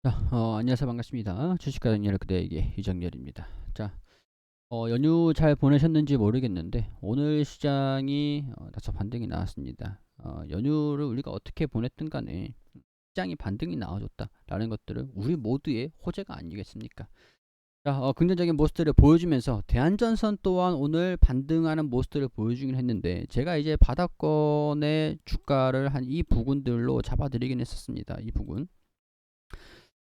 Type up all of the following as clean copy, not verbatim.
자, 안녕하세요. 반갑습니다. 주식가 정렬 그대에게 이정렬입니다. 자, 연휴 잘 보내셨는지 모르겠는데 오늘 시장이 다소 반등이 나왔습니다. 연휴를 우리가 어떻게 보냈든 간에 시장이 반등이 나와줬다라는 것들은 우리 모두의 호재가 아니겠습니까? 자, 긍정적인 모습들을 보여주면서 대한전선 또한 오늘 반등하는 모습들을 보여주긴 했는데 제가 이제 바닥권의 주가를 한 이 부근들로 잡아드리긴 했었습니다. 이 부근.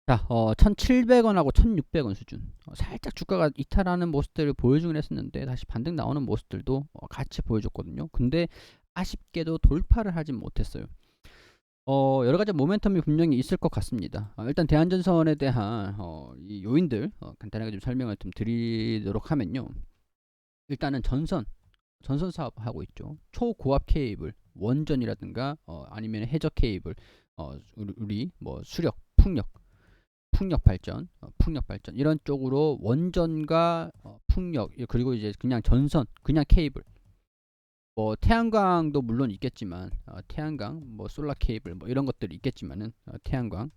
자, 1,700원하고 1,600원 수준. 살짝 주가가 이탈하는 모습들을 보여주긴 했었는데 다시 반등 나오는 모습들도 같이 보여줬거든요. 근데 아쉽게도 돌파를 하진 못했어요. 여러 가지 모멘텀이 분명히 있을 것 같습니다. 일단 대한전선에 대한 이 요인들 간단하게 좀 설명을 좀 드리도록 하면요. 일단은 전선 사업 하고 있죠. 초고압 케이블, 원전이라든가 아니면 해저 케이블, 우리 뭐 수력, 풍력 발전, 풍력 발전 이런 쪽으로 원전과 풍력 그리고 이제 그냥 전선, 그냥 케이블, 뭐 태양광도 물론 있겠지만 태양광, 뭐 솔라 케이블 뭐 이런 것들이 있겠지만은 태양광,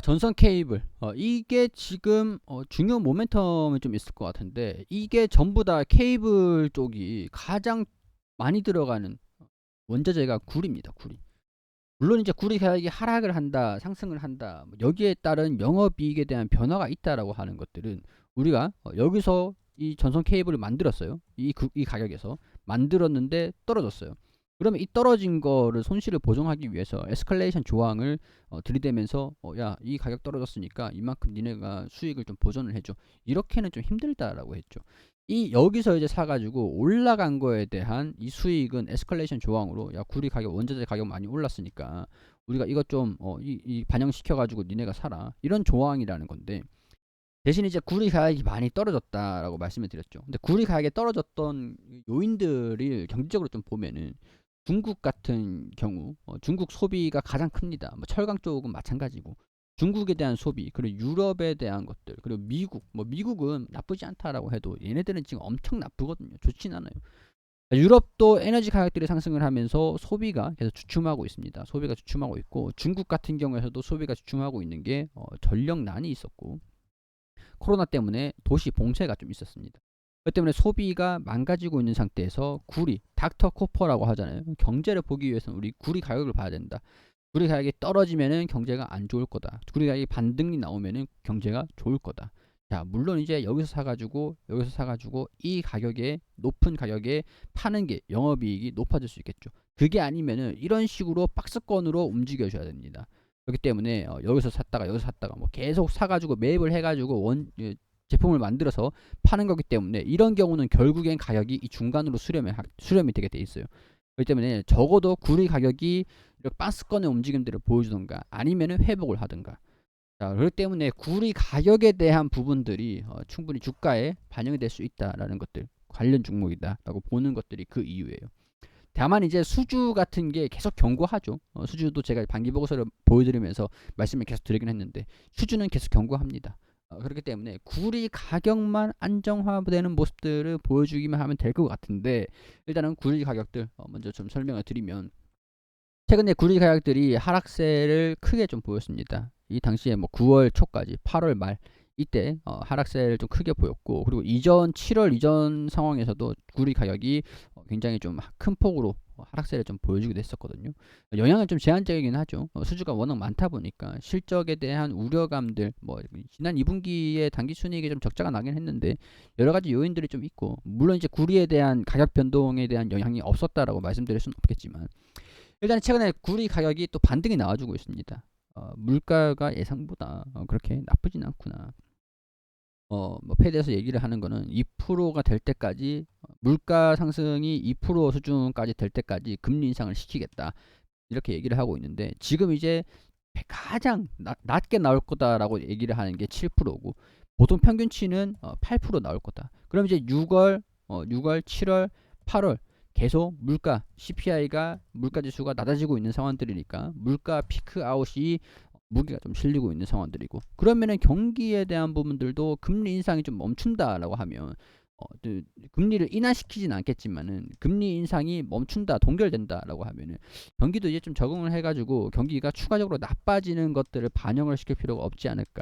전선 케이블 이게 지금 중요 모멘텀이 좀 있을 것 같은데 이게 전부 다 케이블 쪽이 가장 많이 들어가는 원자재가 구리입니다. 구리. 물론 이제 구리 가격이 하락을 한다, 상승을 한다, 뭐 여기에 따른 영업이익에 대한 변화가 있다라고 하는 것들은 우리가 여기서 이 전선 케이블을 만들었어요. 이 가격에서 만들었는데 떨어졌어요. 그러면 이 떨어진 거를 손실을 보정하기 위해서 에스컬레이션 조항을 들이대면서 야, 이 가격 떨어졌으니까 이만큼 니네가 수익을 좀 보전을 해줘. 이렇게는 좀 힘들다라고 했죠. 이 여기서 이제 사가지고 올라간 거에 대한 이 수익은 에스컬레이션 조항으로 야 구리 가격 원자재 가격 많이 올랐으니까 우리가 이것 좀 이 반영시켜 가지고 니네가 사라 이런 조항이라는 건데 대신 이제 구리 가격이 많이 떨어졌다라고 말씀을 드렸죠. 근데 구리 가격이 떨어졌던 요인들을 경제적으로 좀 보면은 중국 같은 경우 중국 소비가 가장 큽니다. 뭐 철강 쪽은 마찬가지고 중국에 대한 소비 그리고 유럽에 대한 것들 그리고 미국 뭐 미국은 나쁘지 않다라고 해도 얘네들은 지금 엄청 나쁘거든요. 좋진 않아요. 유럽도 에너지 가격들이 상승을 하면서 소비가 계속 주춤하고 있습니다. 소비가 주춤하고 있고 중국 같은 경우에서도 소비가 주춤하고 있는 게 전력난이 있었고 코로나 때문에 도시 봉쇄가 좀 있었습니다. 그렇기 때문에 소비가 망가지고 있는 상태에서 구리, 닥터 코퍼라고 하잖아요. 경제를 보기 위해서는 우리 구리 가격을 봐야 된다. 구리 가격이 떨어지면은 경제가 안 좋을 거다. 구리 가격이 반등이 나오면은 경제가 좋을 거다. 자, 물론 이제 여기서 사가지고 이 가격에 높은 가격에 파는 게 영업이익이 높아질 수 있겠죠. 그게 아니면은 이런 식으로 박스권으로 움직여줘야 됩니다. 그렇기 때문에 여기서 샀다가 뭐 계속 사가지고 매입을 해가지고 제품을 만들어서 파는 거기 때문에 이런 경우는 결국엔 가격이 이 중간으로 수렴이 되게 돼 있어요. 그렇기 때문에 적어도 구리 가격이 이렇게 박스권의 움직임들을 보여주던가 아니면은 회복을 하든가. 자, 그렇기 때문에 구리 가격에 대한 부분들이 충분히 주가에 반영이 될 수 있다라는 것들 관련 종목이다라고 보는 것들이 그 이유예요. 다만 이제 수주 같은 게 계속 견고하죠. 수주도 제가 반기 보고서를 보여드리면서 말씀을 계속 드리긴 했는데 수주는 계속 견고합니다. 그렇기 때문에 구리 가격만 안정화되는 모습들을 보여주기만 하면 될 것 같은데 일단은 구리 가격들 먼저 좀 설명을 드리면 최근에 구리 가격들이 하락세를 크게 좀 보였습니다. 이 당시에 뭐 9월 초까지 8월 말 이때 하락세를 좀 크게 보였고 그리고 이전 7월 이전 상황에서도 구리 가격이 굉장히 좀 큰 폭으로 하락세를 좀 보여주기도 했었거든요. 영향은 좀 제한적이긴 하죠. 수주가 워낙 많다 보니까 실적에 대한 우려감들 뭐 지난 2분기에 당기 순이익이 좀 적자가 나긴 했는데 여러 가지 요인들이 좀 있고 물론 이제 구리에 대한 가격 변동에 대한 영향이 없었다라고 말씀드릴 수는 없겠지만 일단 최근에 구리 가격이 또 반등이 나와주고 있습니다. 물가가 예상보다 그렇게 나쁘진 않구나. 뭐 패드에서 얘기를 하는 거는 2%가 될 때까지 물가 상승이 2% 수준까지 될 때까지 금리 인상을 시키겠다. 이렇게 얘기를 하고 있는데 지금 이제 가장 낮게 나올 거다라고 얘기를 하는 게 7%고 보통 평균치는 8% 나올 거다. 그럼 이제 6월, 7월, 8월 계속 물가 CPI가 물가 지수가 낮아지고 있는 상황들이니까 물가 피크 아웃이 무게가 좀 실리고 있는 상황들이고 그러면은 경기에 대한 부분들도 금리 인상이 좀 멈춘다라고 하면 금리를 인하시키진 않겠지만은 금리 인상이 멈춘다, 동결된다라고 하면은 경기도 이제 좀 적응을 해가지고 경기가 추가적으로 나빠지는 것들을 반영을 시킬 필요가 없지 않을까.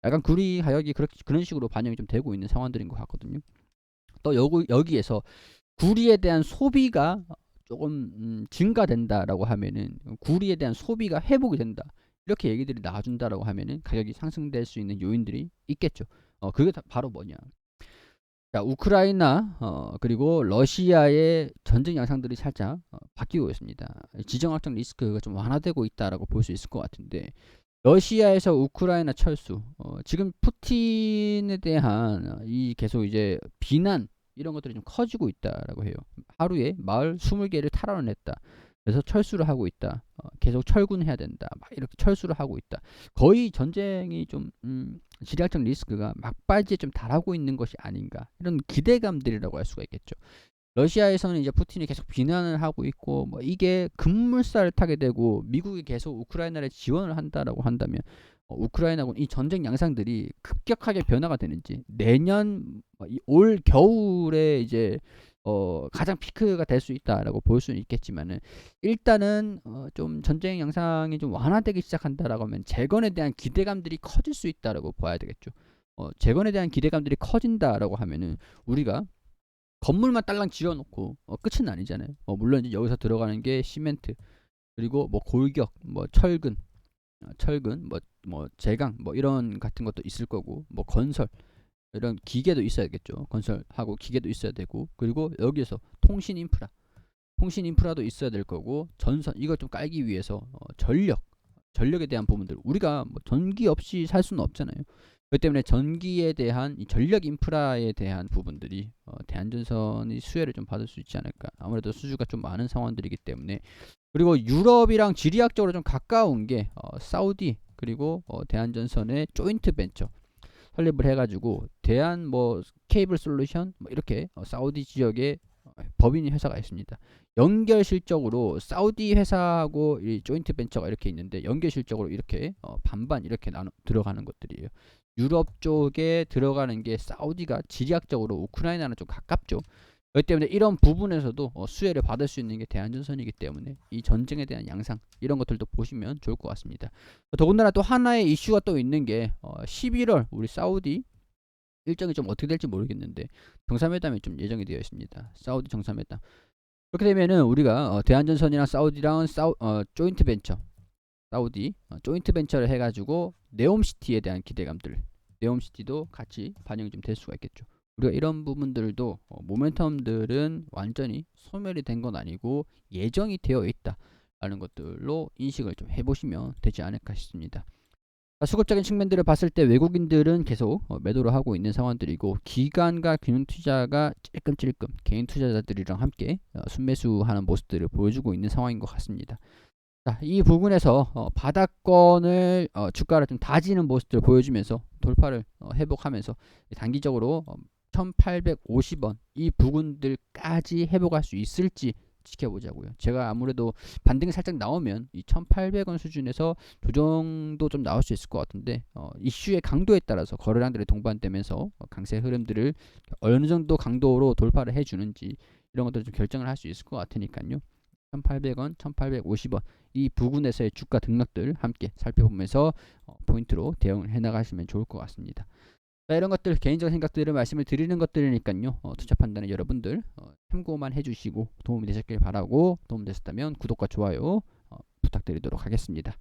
약간 구리 가격이 그런 식으로 반영이 좀 되고 있는 상황들인 것 같거든요. 또 여기에서 구리에 대한 소비가 조금 증가된다라고 하면은 구리에 대한 소비가 회복이 된다. 이렇게 얘기들이 나와준다라고 하면은 가격이 상승될 수 있는 요인들이 있겠죠. 그게 바로 뭐냐. 자, 우크라이나 그리고 러시아의 전쟁 양상들이 살짝 바뀌고 있습니다. 지정학적 리스크가 좀 완화되고 있다라고 볼 수 있을 것 같은데 러시아에서 우크라이나 철수 지금 푸틴에 대한 이 계속 이제 비난 이런 것들이 좀 커지고 있다라고 해요. 하루에 마을 20개를 탈환했다. 그래서 철수를 하고 있다. 계속 철군해야 된다. 막 이렇게 철수를 하고 있다. 거의 전쟁이 좀 지리학적 리스크가 막바지에 좀 달하고 있는 것이 아닌가 이런 기대감들이라고 할 수가 있겠죠. 러시아에서는 이제 푸틴이 계속 비난을 하고 있고 뭐 이게 급물살을 타게 되고 미국이 계속 우크라이나를 지원을 한다라고 한다면 우크라이나군 이 전쟁 양상들이 급격하게 변화가 되는지 내년 올 겨울에 이제 가장 피크가 될 수 있다라고 볼 수는 있겠지만은 일단은 좀 전쟁 양상이 좀 완화되기 시작한다라고 하면 재건에 대한 기대감들이 커질 수 있다라고 봐야 되겠죠. 재건에 대한 기대감들이 커진다라고 하면은 우리가 건물만 딸랑 지어놓고 끝은 아니잖아요. 물론 이제 여기서 들어가는 게 시멘트 그리고 뭐 골격, 뭐 철근, 뭐 제강, 뭐 이런 같은 것도 있을 거고, 뭐 건설 이런 기계도 있어야겠죠. 건설하고 기계도 있어야 되고, 그리고 여기에서 통신 인프라도 있어야 될 거고, 전선 이걸 좀 깔기 위해서 전력에 대한 부분들 우리가 뭐 전기 없이 살 수는 없잖아요. 그렇기 때문에 전기에 대한 이 전력 인프라에 대한 부분들이 대한전선이 수혜를 좀 받을 수 있지 않을까. 아무래도 수주가 좀 많은 상황들이기 때문에. 그리고 유럽이랑 지리학적으로 좀 가까운 게 사우디 그리고 대한전선의 조인트 벤처 설립을 해가지고 대한 뭐 케이블 솔루션 뭐 이렇게 사우디 지역에 법인 회사가 있습니다. 연결 실적으로 사우디 회사하고 이 조인트 벤처가 이렇게 있는데 연결 실적으로 이렇게 반반 이렇게 들어가는 것들이에요. 유럽 쪽에 들어가는 게 사우디가 지리학적으로 우크라이나는 좀 가깝죠. 그렇기 때문에 이런 부분에서도 수혜를 받을 수 있는 게 대한전선이기 때문에 이 전쟁에 대한 양상 이런 것들도 보시면 좋을 것 같습니다. 더군다나 또 하나의 이슈가 또 있는 게 11월 우리 사우디 일정이 좀 어떻게 될지 모르겠는데 정상회담이 좀 예정이 되어 있습니다. 사우디 정상회담. 그렇게 되면은 우리가 대한전선이랑 사우디랑 조인트 벤처 사우디 조인트 벤처를 해가지고 네옴시티에 대한 기대감들 네옴시티도 같이 반영이 좀 될 수가 있겠죠. 우리가 이런 부분들도 모멘텀들은 완전히 소멸이 된 건 아니고 예정이 되어 있다라는 것들로 인식을 좀 해보시면 되지 않을까 싶습니다. 수급적인 측면들을 봤을 때 외국인들은 계속 매도를 하고 있는 상황들이고 기관과 금융투자가 찔끔찔끔 개인 투자자들이랑 함께 순매수하는 모습들을 보여주고 있는 상황인 것 같습니다. 자, 이 부분에서 바닥권을 주가를 좀 다지는 모습들을 보여주면서 돌파를 회복하면서 단기적으로 1850원 이 부분들까지 회복할 수 있을지 지켜보자고요. 제가 아무래도 반등이 살짝 나오면 이 1800원 수준에서 조정도 좀 나올 수 있을 것 같은데 이슈의 강도에 따라서 거래량들이 동반되면서 강세 흐름들을 어느 정도 강도로 돌파를 해주는지 이런 것들을 좀 결정을 할 수 있을 것 같으니까요. 1800원, 1850원 이 부근에서의 주가 등락들 함께 살펴보면서 포인트로 대응을 해나가시면 좋을 것 같습니다. 자, 이런 것들 개인적인 생각들을 말씀을 드리는 것들이니까요. 투자 판단은 여러분들 참고만 해주시고 도움이 되셨길 바라고 도움되셨다면 구독과 좋아요 부탁드리도록 하겠습니다.